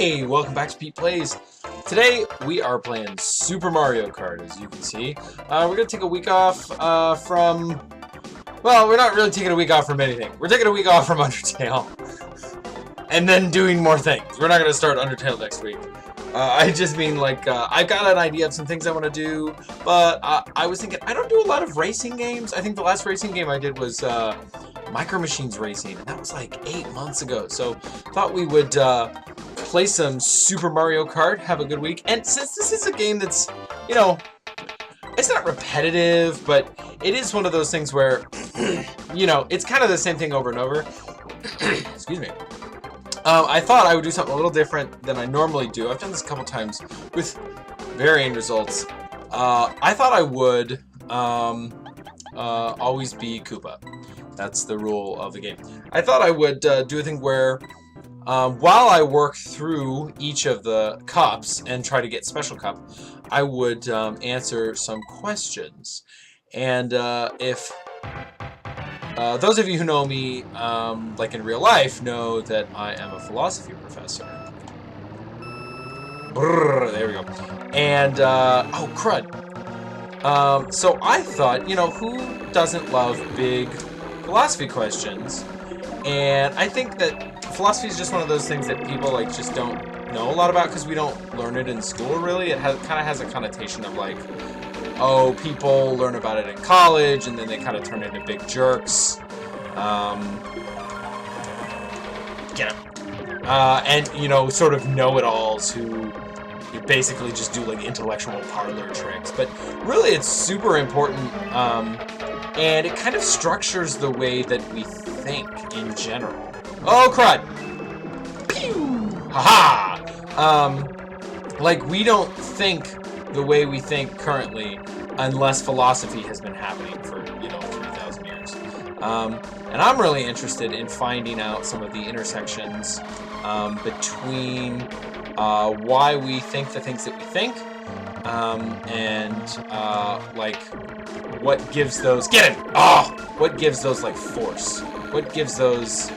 Hey, welcome back to Pete Plays. Today we are playing Super Mario Kart, as you can see. We're going to take a week off from... Well, we're not really taking a week off from anything. We're taking a week off from Undertale. And then doing more things. We're not going to start Undertale next week. I just mean, like, I've got an idea of some things I want to do, but I was thinking, I don't do a lot of racing games. I think the last racing game I did was Micro Machines Racing, and that was like 8 months ago. So thought we would play some Super Mario Kart, have a good week. And since this is a game that's, you know, it's not repetitive, but it is one of those things where, you know, it's kind of the same thing over and over. Excuse me. I thought I would do something a little different than I normally do. I've done this a couple times with varying results. I thought I would always be Koopa. That's the rule of the game. I thought I would do a thing where while I work through each of the cups and try to get special cup, I would answer some questions. And if those of you who know me, like in real life, know that I am a philosophy professor. Brrr, there we go. And, oh, crud. So I thought, you know, who doesn't love big philosophy questions? And I think that philosophy is just one of those things that people, like, just don't know a lot about because we don't learn it in school, really. It kind of has a connotation of, like, oh, people learn about it in college, and then they kind of turn into big jerks. Get him. And, you know, sort of know-it-alls who basically just do, like, intellectual parlor tricks. But really, it's super important, and it kind of structures the way that we think in general. Oh, crud! Pew! Ha-ha! Like, we don't think the way we think currently unless philosophy has been happening for, you know, 3,000 years. And I'm really interested in finding out some of the intersections between why we think the things that we think and like what gives those... Get it! Oh! What gives those, like, force? What gives those...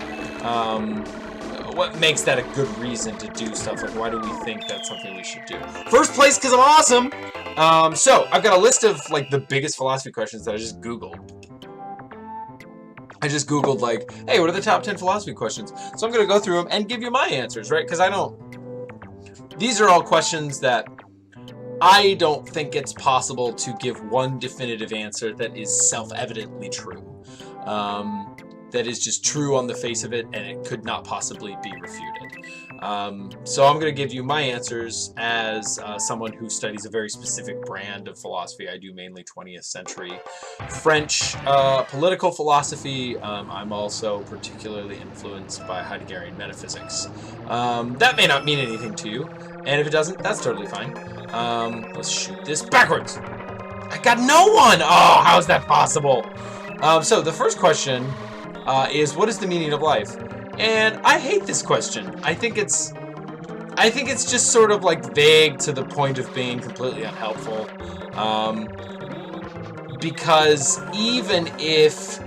what makes that a good reason to do stuff? Like, why do we think that's something we should do? First place, because I'm awesome! So, I've got a list of, like, the biggest philosophy questions that I just Googled. I just Googled, like, hey, what are the top 10 philosophy questions? So I'm going to go through them and give you my answers, right? Because I don't... These are all questions that I don't think it's possible to give one definitive answer that is self-evidently true. That is just true on the face of it, and it could not possibly be refuted. So I'm going to give you my answers as someone who studies a very specific brand of philosophy. I do mainly 20th century French political philosophy. I'm also particularly influenced by Heideggerian metaphysics. That may not mean anything to you, and if it doesn't, that's totally fine. Let's shoot this backwards. I got no one! Oh, how is that possible? So the first question... is what is the meaning of life? And I hate this question. I think it's just sort of like vague to the point of being completely unhelpful. Because even if...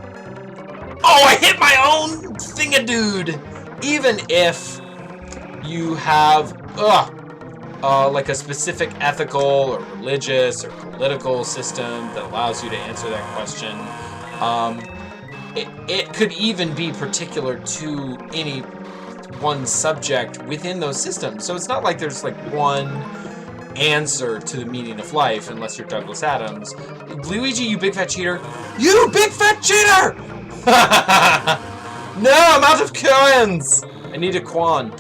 Oh, I hit my own thing-a-dude! Even if you have, like a specific ethical or religious or political system that allows you to answer that question, it could even be particular to any one subject within those systems. So it's not like there's like one answer to the meaning of life unless you're Douglas Adams. Luigi, you big fat cheater. You big fat cheater! No, I'm out of coins! I need a Quan.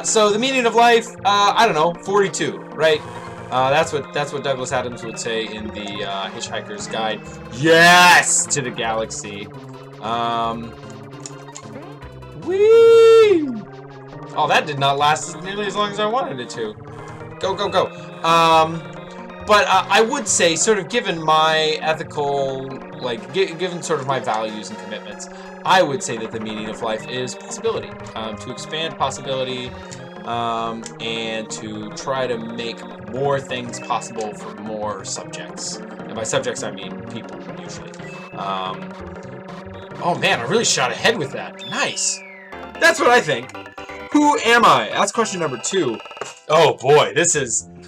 So the meaning of life, I don't know, 42, right? That's what Douglas Adams would say in the Hitchhiker's Guide. Yes, to the galaxy. Whee! Oh, that did not last nearly as long as I wanted it to. Go, go, go. But I would say, sort of given my ethical, like, given sort of my values and commitments, I would say that the meaning of life is possibility. To expand possibility, and to try to make more things possible for more subjects. And by subjects, I mean people, usually. Oh man, I really shot ahead with that. Nice. That's what I think. Who am I? That's question number 2. Oh boy,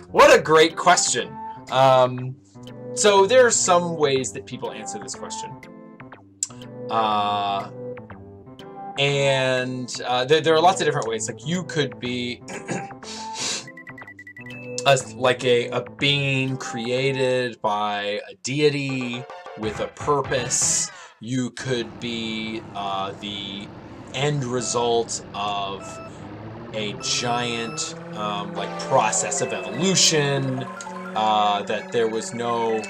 what a great question. So there are some ways that people answer this question. There are lots of different ways. Like, you could be a being created by a deity with a purpose. You could be the end result of a giant process of evolution, that there was no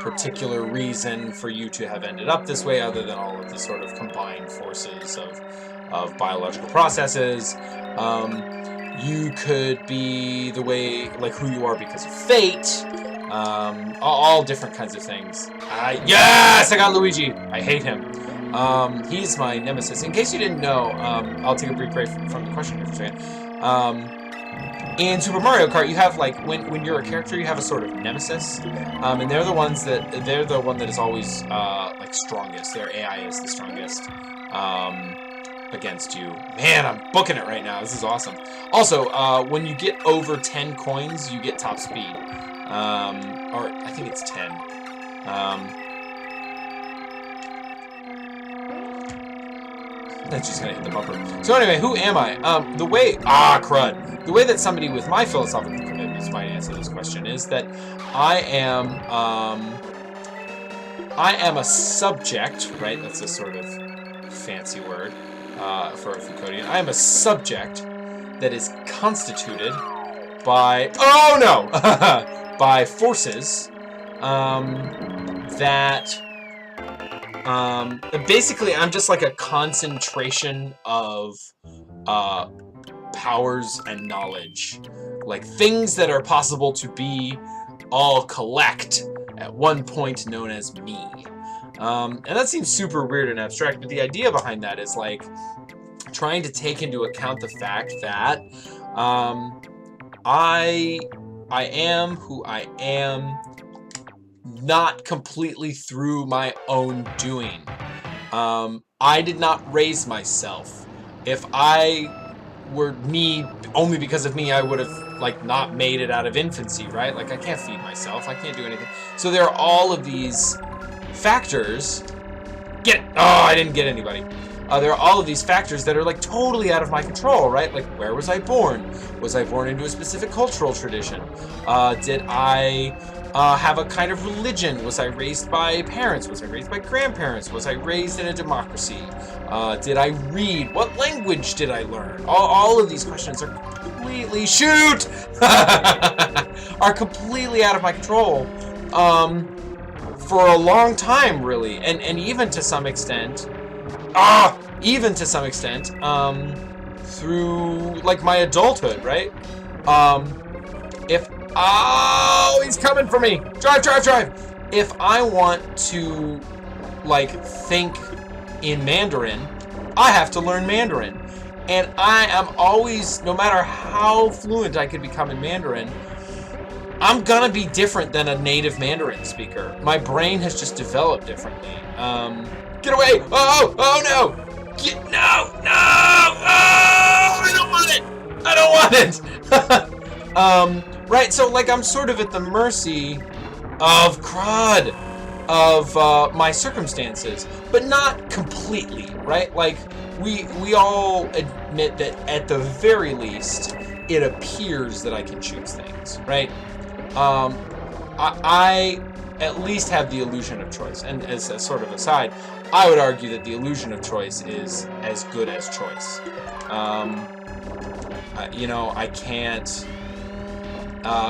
particular reason for you to have ended up this way other than all of the sort of combined forces of biological processes. You could be the way, like, who you are because of fate. All different kinds of things. Yes, I got Luigi. I hate him. He's my nemesis. In case you didn't know, I'll take a brief break from the question here for a second. In Super Mario Kart, you have, like, when you're a character, you have a sort of nemesis, and they're the one that is always like strongest. Their AI is the strongest against you. Man, I'm booking it right now. This is awesome. Also, when you get over 10 coins, you get top speed, or I think it's 10. That's just gonna hit the bumper. So anyway, who am I? Crud. The way that somebody with my philosophical commitments might answer this question is that I am a subject, right? That's a sort of fancy word for a Foucauldian. I am a subject that is constituted by, by forces that basically, I'm just like a concentration of powers and knowledge. Like, things that are possible to be all collect at one point known as me. And that seems super weird and abstract, but the idea behind that is, like, trying to take into account the fact that I am who I am, not completely through my own doing. I did not raise myself. If I were me, only because of me, I would have, like, not made it out of infancy, right? Like, I can't feed myself, I can't do anything. So there are all of these factors. I didn't get anybody. There are all of these factors that are, like, totally out of my control, right? Like, where was I born? Was I born into a specific cultural tradition? Did I have a kind of religion? Was I raised by parents? Was I raised by grandparents? Was I raised in a democracy? Did I read? What language did I learn? All of these questions are completely are completely out of my control for a long time, really, and even to some extent, through, like, my adulthood, right? He's coming for me! Drive! If I want to, like, think in Mandarin, I have to learn Mandarin. And I am always, no matter how fluent I could become in Mandarin, I'm gonna be different than a native Mandarin speaker. My brain has just developed differently. Get away! Oh no! No! I don't want it! Right, so, like, I'm sort of at the mercy of crud, of my circumstances, but not completely, right? Like, we all admit that at the very least, it appears that I can choose things, right? I at least have the illusion of choice, and as a sort of aside, I would argue that the illusion of choice is as good as choice. I can't.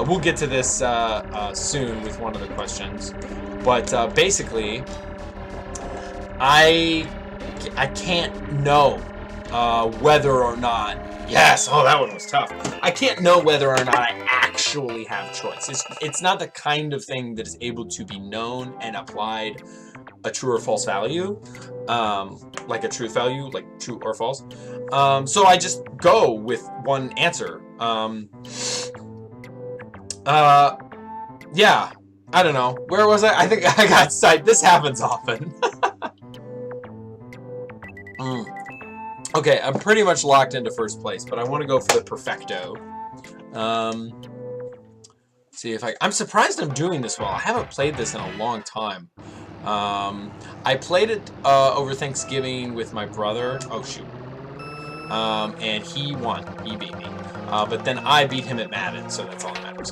We'll get to this soon with one of the questions, but basically, I can't know whether or not. Yes, that one was tough. I can't know whether or not I actually have choice. It's not the kind of thing that is able to be known and applied a true or false value, like a truth value, like true or false. So I just go with one answer. Yeah, I don't know. Where was I? I think I got sight. This happens often. Okay, I'm pretty much locked into first place, but I want to go for the perfecto. See if I'm surprised I'm doing this well. I haven't played this in a long time. I played it over Thanksgiving with my brother. Oh shoot. And he won. He beat me. But then I beat him at Madden, so that's all that matters.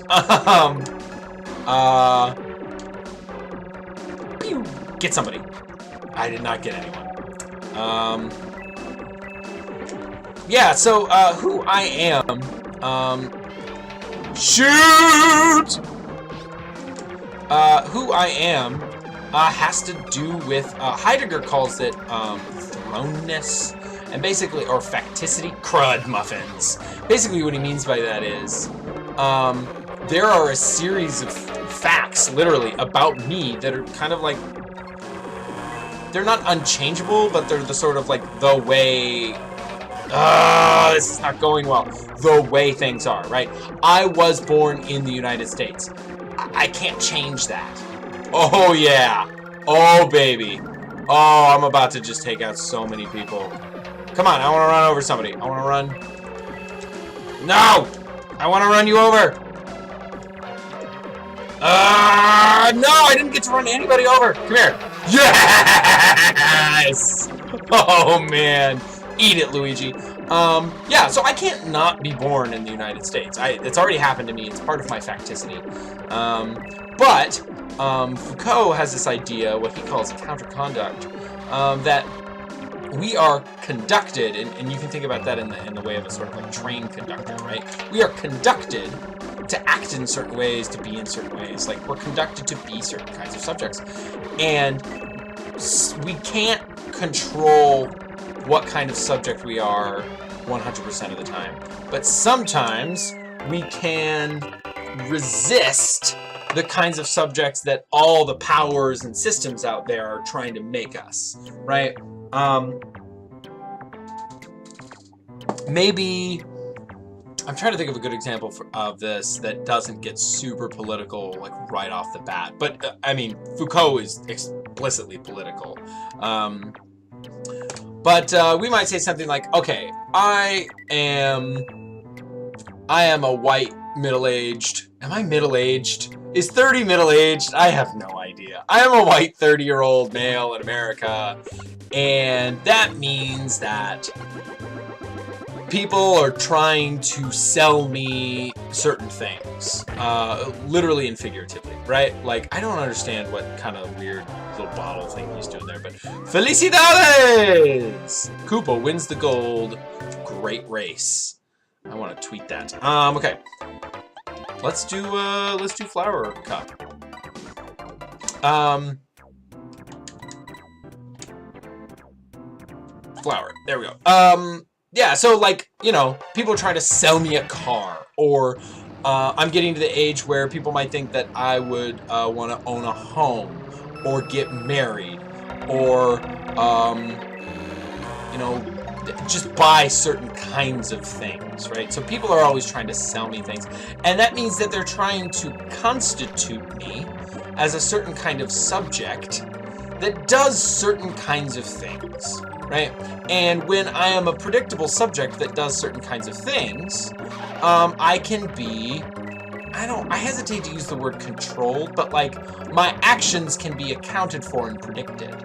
Pew! Get somebody. I did not get anyone. Yeah, so who I am. Shoot! Who I am has to do with Heidegger calls it thrownness. And basically, or facticity, crud muffins. Basically what he means by that is, there are a series of facts, literally, about me that are kind of like, they're not unchangeable, but they're the sort of like the way, this is not going well, the way things are, right? I was born in the United States. I can't change that. Oh yeah. Oh baby. Oh, I'm about to just take out so many people. Come on, I want to run over somebody. I want to run. No! I want to run you over. No, I didn't get to run anybody over. Come here. Yes! Oh, man. Eat it, Luigi. Yeah, so I can't not be born in the United States. It's already happened to me. It's part of my facticity. But Foucault has this idea, what he calls counterconduct, that we are conducted, and you can think about that in the way of a sort of like train conductor, right? We are conducted to act in certain ways, to be in certain ways. Like, we're conducted to be certain kinds of subjects. And we can't control what kind of subject we are 100% of the time. But sometimes we can resist the kinds of subjects that all the powers and systems out there are trying to make us, right? Maybe I'm trying to think of a good example of this that doesn't get super political like right off the bat. But I mean, Foucault is explicitly political. But we might say something like, okay, I am a white middle-aged. Am I middle-aged? Is 30 middle-aged? I have no idea. I am a white 30-year-old male in America, and that means that people are trying to sell me certain things, literally and figuratively, right? Like, I don't understand what kind of weird little bottle thing he's doing there, but Felicidades! Koopa wins the gold. Great race. I want to tweet that. Okay. Let's do flower cup. Flower. There we go. Yeah, so like, you know, people are trying to sell me a car, or I'm getting to the age where people might think that I would want to own a home, or get married, or you know, just buy certain kinds of things, right? So people are always trying to sell me things, and that means that they're trying to constitute me as a certain kind of subject that does certain kinds of things, right? And when I am a predictable subject that does certain kinds of things, I can be, I hesitate to use the word controlled, but like my actions can be accounted for and predicted.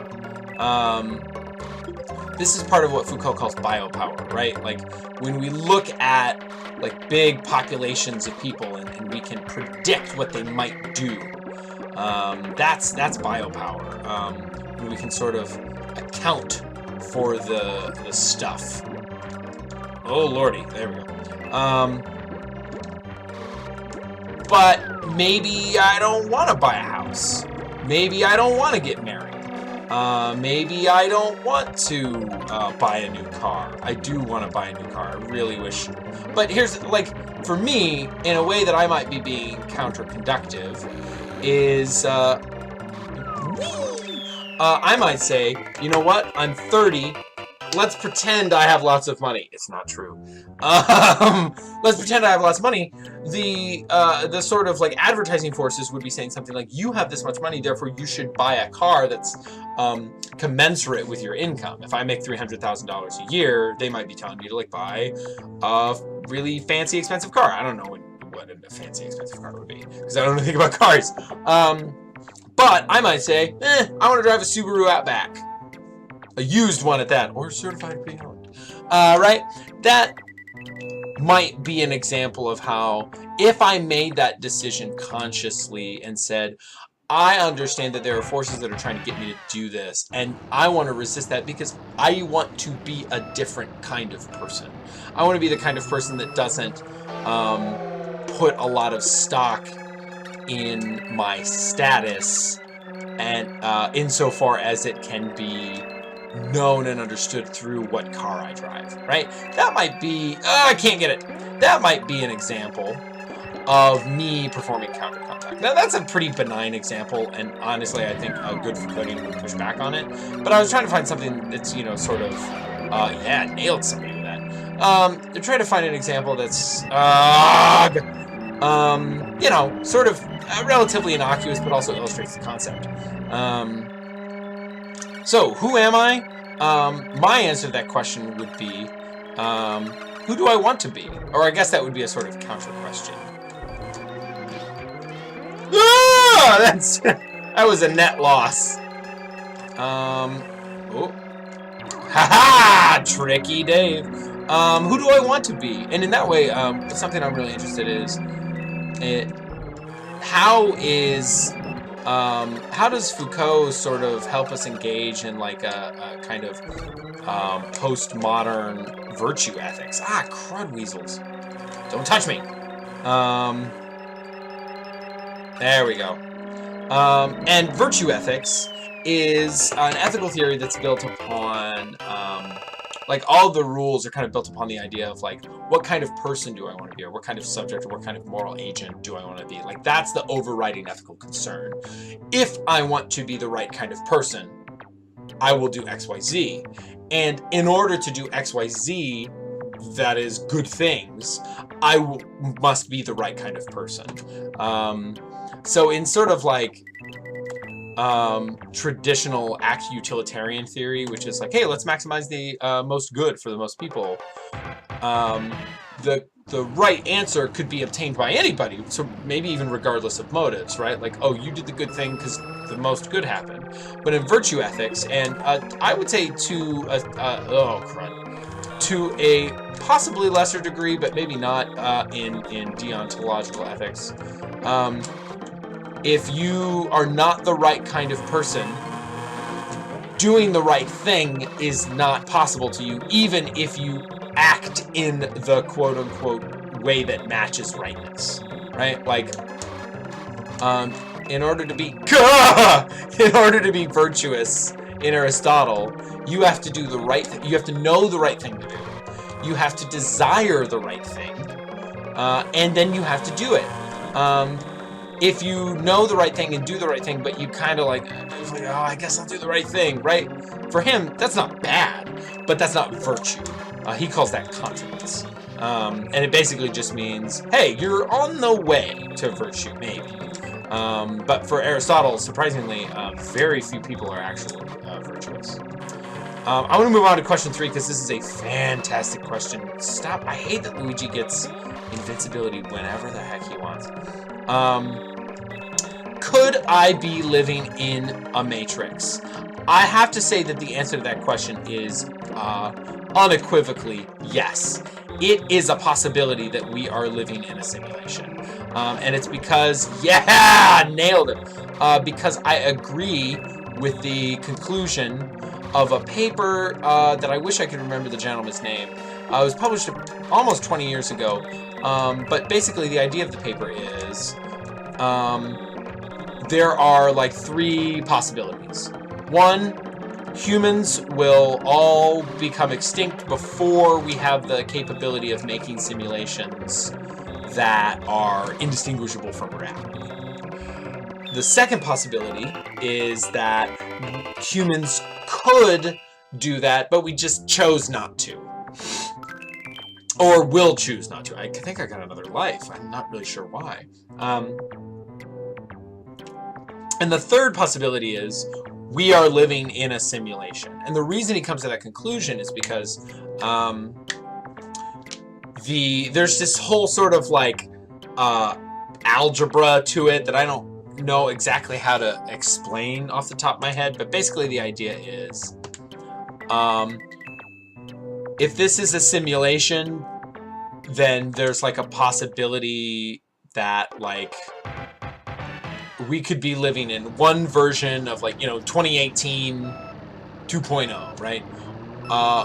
This is part of what Foucault calls biopower, right? Like when we look at like big populations of people and we can predict what they might do, that's biopower. When we can sort of account for the stuff. Oh lordy, there we go. But maybe I don't want to buy a house. Maybe I don't want to get married. Maybe I don't want to buy a new car. I do want to buy a new car. I really wish. But here's, like, for me, in a way that I might be being counterconductive, is I might say, you know what? I'm 30. let's pretend I have lots of money. It's not true. Let's pretend I have lots of money. The sort of like advertising forces would be saying something like, you have this much money, therefore you should buy a car that's commensurate with your income. If I make $300,000 a year, they might be telling me to like buy a really fancy expensive car. I don't know what a fancy expensive car would be, because I don't know anything about cars. But I might say, I want to drive a Subaru Outback. A used one at that, or certified pre-owned. Right? That might be an example of how, if I made that decision consciously and said, I understand that there are forces that are trying to get me to do this, and I want to resist that because I want to be a different kind of person. I want to be the kind of person that doesn't put a lot of stock in my status, and insofar as it can be known and understood through what car I drive, right? That might be, I can't get it. That might be an example of me performing counter contact. Now that's a pretty benign example, and honestly I think good for coding would push back on it, but I was trying to find something that's, you know, sort of, yeah, nailed somebody with that. Trying to find an example that's, you know, sort of relatively innocuous, but also illustrates the concept. So, who am I? My answer to that question would be, who do I want to be? Or I guess that would be a sort of counter question. Ah! That was a net loss. Oh. Haha! Tricky Dave. Who do I want to be? And in that way, something I'm really interested in is, how does Foucault sort of help us engage in like a kind of postmodern virtue ethics? Ah, crud weasels. Don't touch me. There we go. And virtue ethics is an ethical theory that's built upon, like, all the rules are kind of built upon the idea of, like, what kind of person do I want to be, or what kind of subject, or what kind of moral agent do I want to be? Like, that's the overriding ethical concern. If I want to be the right kind of person, I will do X, Y, Z. And in order to do X, Y, Z, that is good things, I must be the right kind of person. So in sort of like traditional utilitarian theory, which is like, hey, let's maximize the most good for the most people, the right answer could be obtained by anybody, so maybe even regardless of motives, right? Like, oh, you did the good thing because the most good happened. But in virtue ethics, and I would say to a possibly lesser degree, but maybe not in deontological ethics, if you are not the right kind of person, doing the right thing is not possible to you, even if you act in the quote-unquote way that matches rightness, right? Like, in order to be virtuous in Aristotle, you have to do the right thing. You have to know the right thing to do. You have to desire the right thing, and then you have to do it. If you know the right thing and do the right thing, but you kind of like, oh, I guess I'll do the right thing, right? For him, that's not bad, but that's not virtue. He calls that continence. And it basically just means, hey, you're on the way to virtue, maybe. But for Aristotle, surprisingly, very few people are actually virtuous. I want to move on to question 3, because this is a fantastic question. Stop. I hate that Luigi gets invincibility whenever the heck he wants. Could I be living in a matrix? I have to say that the answer to that question is unequivocally yes. It is a possibility that we are living in a simulation. And it's because, yeah, nailed it. Because I agree with the conclusion of a paper that I wish I could remember the gentleman's name. It was published almost 20 years ago. But basically the idea of the paper is there are like 3 possibilities. 1, humans will all become extinct before we have the capability of making simulations that are indistinguishable from reality. The second possibility is that humans could do that, but we just chose not to. Or will choose not to. I think I got another life. I'm not really sure why. And the third possibility is we are living in a simulation. And the reason he comes to that conclusion is because there's this whole sort of like algebra to it that I don't know exactly how to explain off the top of my head, but basically the idea is if this is a simulation, then there's like a possibility that like we could be living in one version of like, you know, 2018 2.0, right?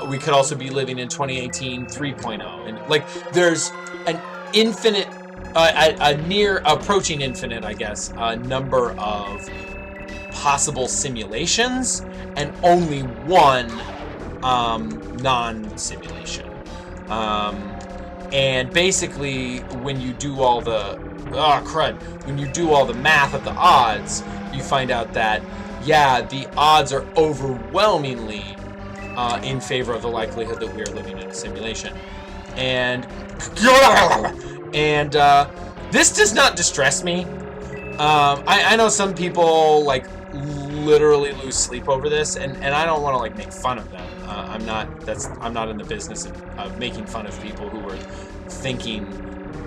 We could also be living in 2018 3.0, and like there's an infinite a near approaching infinite, I guess, number of possible simulations and only one non-simulation. And basically when you do all the when you do all the math of the odds, you find out that yeah, the odds are overwhelmingly in favor of the likelihood that we are living in a simulation. And this does not distress me. I know some people like literally lose sleep over this, and I don't want to like make fun of them. I'm not in the business of making fun of people who are thinking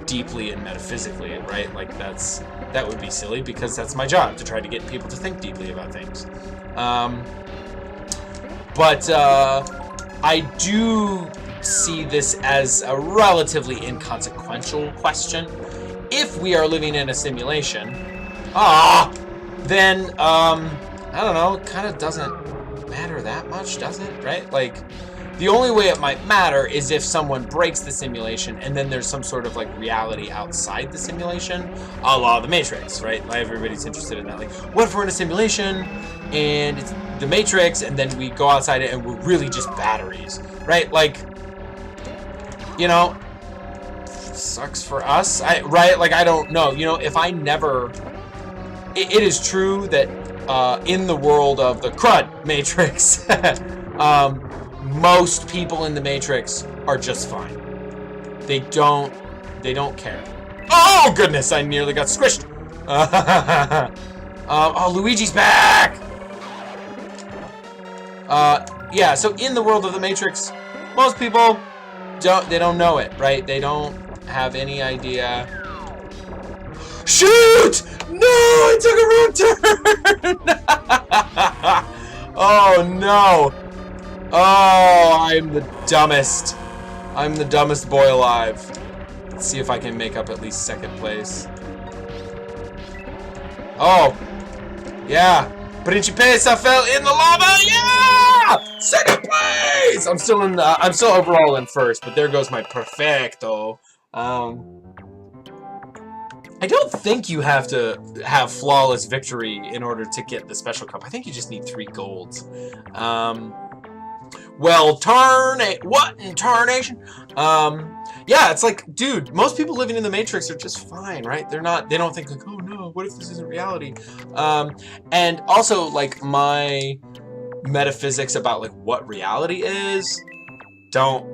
deeply and metaphysically, right? Like that would be silly, because that's my job, to try to get people to think deeply about things. But I do see this as a relatively inconsequential question. If we are living in a simulation, then I don't know, it kind of doesn't matter that much, does it? Right? Like, the only way it might matter is if someone breaks the simulation and then there's some sort of like reality outside the simulation, a la the Matrix, right? Like, everybody's interested in that. Like, what if we're in a simulation and it's the Matrix, and then we go outside it and we're really just batteries, right? Like, you know, sucks for us, right? Like, I don't know, you know, if I never, it is true that in the world of the crud Matrix, most people in the Matrix are just fine. They don't care. Oh goodness, I nearly got squished. Oh, Luigi's back. Yeah, so in the world of the Matrix, most people don't know it, right? They don't have any idea. Shoot! No, I took a wrong turn. Oh no. Oh, I'm the dumbest. I'm the dumbest boy alive. Let's see if I can make up at least second place. Oh, yeah. Principessa fell in the lava. Yeah, second place. I'm still overall in first, but there goes my perfecto. I don't think you have to have flawless victory in order to get the special cup. I think you just need 3 golds. Well, what in tarnation? Yeah, it's like, dude, most people living in the Matrix are just fine, right? They don't think like, oh no, what if this isn't reality? And also, like, my metaphysics about like what reality is don't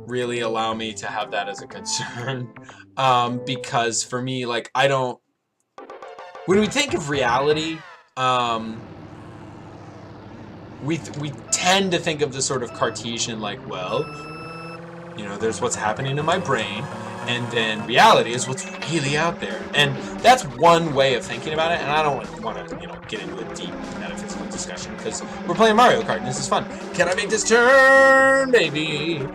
really allow me to have that as a concern. Because for me, like, when we think of reality, we tend to think of the sort of Cartesian, like, well, you know, there's what's happening in my brain, and then reality is what's really out there. And that's one way of thinking about it, and I don't want to, you know, get into a deep metaphysical discussion, because we're playing Mario Kart, and this is fun. Can I make this turn, baby?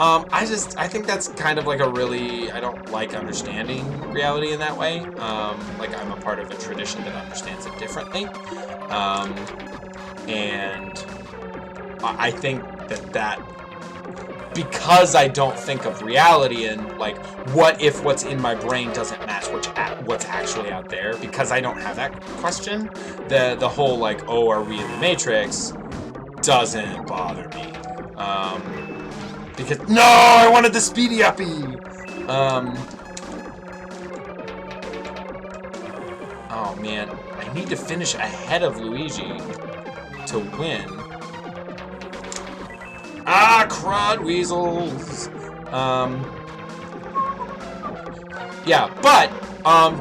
I think that's kind of like I don't like understanding reality in that way. Like, I'm a part of a tradition that understands it differently. And I think that because I don't think of reality and like, what if what's in my brain doesn't match what's actually out there, because I don't have that question, the whole like, oh, are we in the Matrix, doesn't bother me. Because, no, I wanted the speedy uppy! Oh man, I need to finish ahead of Luigi to win. crud weasels. Yeah, but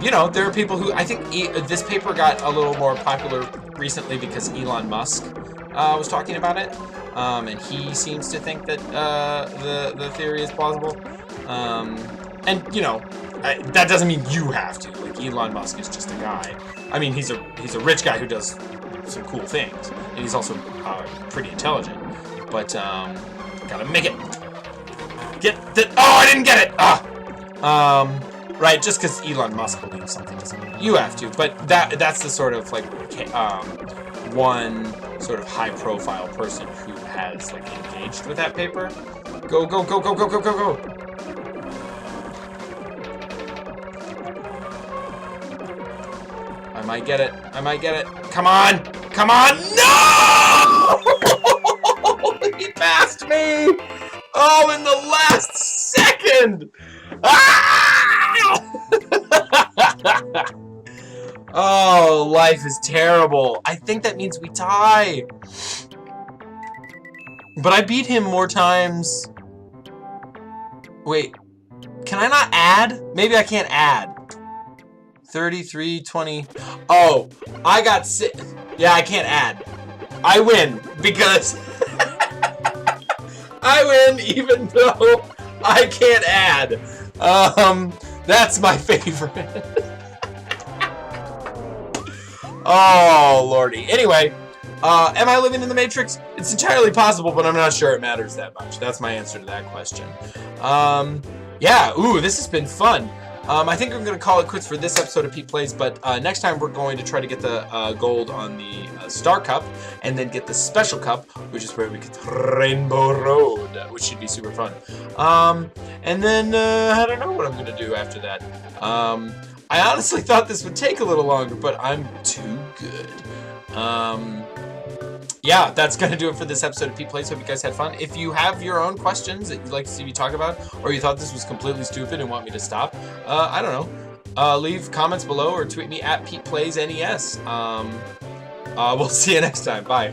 you know, there are people who I think this paper got a little more popular recently because Elon Musk was talking about it, and he seems to think that the theory is plausible. And you know, that doesn't mean you have to. Like, Elon Musk is just a guy. I mean, he's a rich guy who does some cool things, and he's also pretty intelligent. But gotta make it. Get the. Oh, I didn't get it. Right. Just because Elon Musk believes something doesn't mean you have to. But that's the sort of like one sort of high-profile person who has like engaged with that paper. Go go go go go go go go. I might get it. I might get it. Come on! Come on! No! He passed me! Oh, in the last second! Ah! Oh, life is terrible. I think that means we tie. But I beat him more times. Wait. Can I not add? Maybe I can't add. 33, 20. Oh, I got 6. Yeah, I can't add. I win because I win even though I can't add. That's my favorite. Oh, lordy. Anyway, am I living in the Matrix? It's entirely possible, but I'm not sure it matters that much. That's my answer to that question. Yeah, ooh, this has been fun. I think I'm going to call it quits for this episode of Pete Plays, but next time we're going to try to get the gold on the Star Cup, and then get the Special Cup, which is where we get Rainbow Road, which should be super fun. And then, I don't know what I'm going to do after that. I honestly thought this would take a little longer, but I'm too good. Yeah, that's going to do it for this episode of Pete Plays. Hope you guys had fun. If you have your own questions that you'd like to see me talk about, or you thought this was completely stupid and want me to stop, I don't know. Leave comments below or tweet me at PetePlaysNes. We'll see you next time. Bye.